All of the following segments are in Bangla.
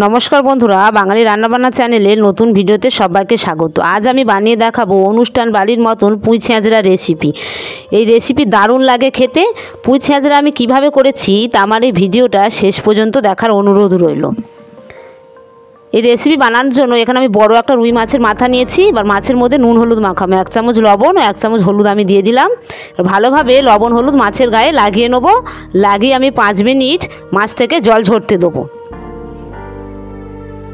নমস্কার বন্ধুরা, বাঙালি রান্নাবান্না চ্যানেলে নতুন ভিডিওতে সবাইকে স্বাগত। আজ আমি বানিয়ে দেখাবো অনুষ্ঠান বাড়ির মতন পুঁই ছেঁচড়া রেসিপি। এই রেসিপি দারুণ লাগে খেতে। পুঁই ছেঁচড়া আমি কিভাবে করেছি তা আমার এই ভিডিওটা শেষ পর্যন্ত দেখার অনুরোধ রইল। এই রেসিপি বানানোর জন্য এখানে আমি বড় একটা রুই মাছের মাথা নিয়েছি। এবার মাছের মধ্যে নুন হলুদ মাখাবো। 1 চামচ লবণ ও 1 চামচ হলুদ আমি দিয়ে দিলাম। ভালোভাবে লবণ হলুদ মাছের গায়ে লাগিয়ে নেবো। লাগিয়ে আমি 5 মিনিট মাছ থেকে জল ঝরতে দেবো।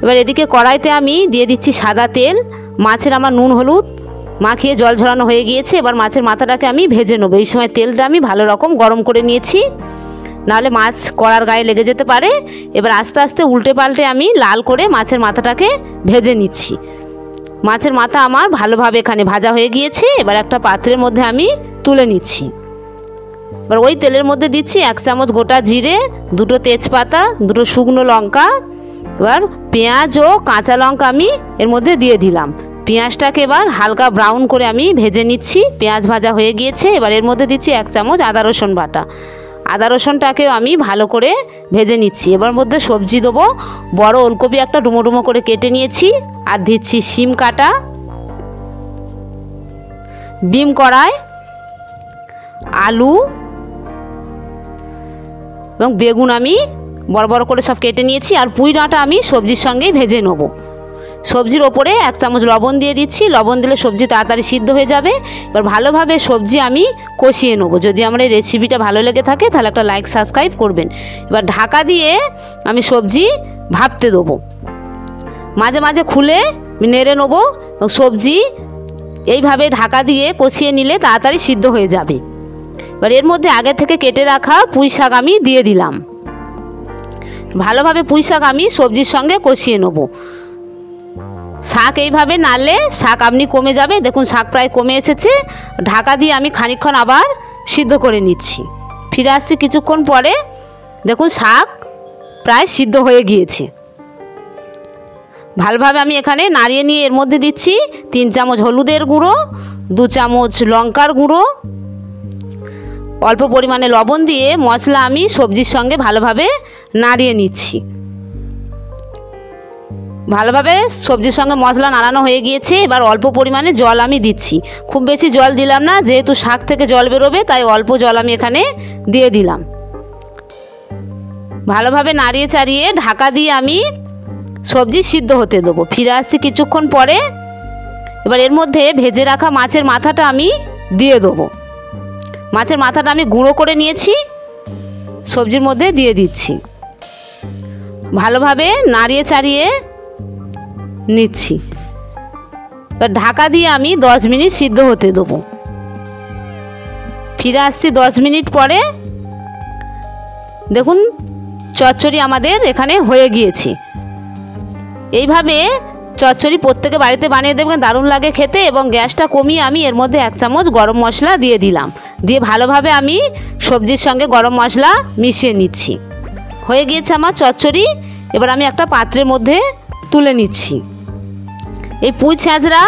এবার এদিকে কড়াইতে আমি দিয়ে দিচ্ছি সাদা তেল। মাছের আমার নুন হলুদ মাখিয়ে জল ঝরানো হয়ে গিয়েছে। এবার মাছের মাথাটাকে আমি ভেজে নেবো। এই সময় তেলটা আমি ভালো রকম গরম করে নিয়েছি, নাহলে মাছ কড়ার গায়ে লেগে যেতে পারে। এবার আস্তে আস্তে উল্টে পাল্টে আমি লাল করে মাছের মাথাটাকে ভেজে নিচ্ছি। মাছের মাথা আমার ভালোভাবে এখানে ভাজা হয়ে গিয়েছে। এবার একটা পাত্রের মধ্যে আমি তুলে নিচ্ছি। এবার ওই তেলের মধ্যে দিচ্ছি 1 চামচ গোটা জিরে, 2টো তেজপাতা, 2টো শুকনো লঙ্কা। এবার পেঁয়াজ ও কাঁচা লঙ্কা আমি এর মধ্যে দিয়ে দিলাম। পেঁয়াজটাকে এবার হালকা ব্রাউন করে আমি ভেজে নিচ্ছি। পেঁয়াজ ভাজা হয়ে গিয়েছে। এবার এর মধ্যে দিচ্ছি 1 চামচ আদা রসুন বাটা। আদা রসুনটাকেও আমি ভালো করে ভেজে নিচ্ছি। এবার মধ্যে সবজি দেবো। বড় ওলকপি একটা ডুমো ডুমো করে কেটে নিয়েছি। আর দিচ্ছি শিম কাটা, বিম কড়াই, আলু এবং বেগুন আমি বড় বড় করে সব কেটে নিয়েছি। আর পুঁই ডাঁটা আমি সবজির সঙ্গেই ভেজে নেব। সবজির ওপরে 1 চামচ লবণ দিয়ে দিচ্ছি। লবণ দিলে সবজি তাড়াতাড়ি সিদ্ধ হয়ে যাবে। এবার ভালোভাবে সবজি আমি কষিয়ে নেব। যদি আমার এই রেসিপিটা ভালো লেগে থাকে তাহলে একটা লাইক সাবস্ক্রাইব করবেন। এবার ঢাকা দিয়ে আমি সবজি ভাপতে দেবো। মাঝে মাঝে খুলে নেড়ে নেবো। সবজি এইভাবে ঢাকা দিয়ে কষিয়ে নিলে তাড়াতাড়ি সিদ্ধ হয়ে যাবে। এবার এর মধ্যে আগে থেকে কেটে রাখা পুঁই শাক আমি দিয়ে দিলাম। ভালোভাবে পুঁই শাক আমি সবজির সঙ্গে কষিয়ে নেব। শাক এইভাবে নাড়লে শাক আপনি কমে যাবে। দেখুন শাক প্রায় কমে এসেছে। ঢাকা দিয়ে আমি খানিকক্ষণ আবার সিদ্ধ করে নিচ্ছি। ফিরে আসছি কিছুক্ষণ পরে। দেখুন শাক প্রায় সিদ্ধ হয়ে গিয়েছে। ভালোভাবে আমি এখানে নাড়িয়ে নিয়ে এর মধ্যে দিচ্ছি 3 চামচ হলুদের গুঁড়ো, 2 চামচ লঙ্কার গুঁড়ো, অল্প পরিমাণে লবণ দিয়ে মশলা আমি সবজির সঙ্গে ভালোভাবে নাড়িয়ে নিচ্ছি। ভালোভাবে সবজির সঙ্গে মশলা নাড়ানো হয়ে গিয়েছে। এবার অল্প পরিমাণে জল আমি দিচ্ছি। খুব বেশি জল দিলাম না, যেহেতু শাক থেকে জল বেরোবে তাই অল্প জল আমি এখানে দিয়ে দিলাম। ভালোভাবে নাড়িয়ে চাড়িয়ে ঢাকা দিয়ে আমি সবজি সিদ্ধ হতে দেবো। ফিরে আসছি কিছুক্ষণ পরে। এবার এর মধ্যে ভেজে রাখা মাছের মাথাটা আমি দিয়ে দেবো। মাছের মাথাটা আমি গুঁড়ো করে নিয়েছি, সবজির মধ্যে দিয়ে দিচ্ছি। ভালোভাবে নাড়িয়ে চাড়িয়ে নিচ্ছি। এবার ঢাকা দিয়ে আমি 10 মিনিট সিদ্ধ হতে দেবো। ফিরে আসছি 10 মিনিট পরে। দেখুন চচ্চড়ি আমাদের এখানে হয়ে গিয়েছে। এইভাবে চচ্চড়ি প্রত্যেকে বাড়িতে বানিয়ে দেবেন, দারুণ লাগে খেতে। এবং গ্যাসটা কমিয়ে আমি এর মধ্যে 1 চামচ গরম মশলা দিয়ে দিলাম। দিয়ে ভালোভাবে আমি সবজির সঙ্গে গরম মশলা মিশিয়ে নিচ্ছি। হয়ে গিয়েছে আমার চচ্চড়ি। এবার আমি একটা পাত্রের মধ্যে তুলে নিচ্ছি। এই পুঁই ছেঁচড়া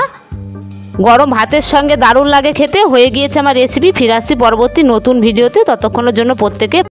গরম ভাতের সঙ্গে দারুণ লাগে খেতে। হয়ে গিয়েছে আমার রেসিপি। ফিরে আসছি পরবর্তী নতুন ভিডিওতে। ততক্ষণের জন্য প্রত্যেকে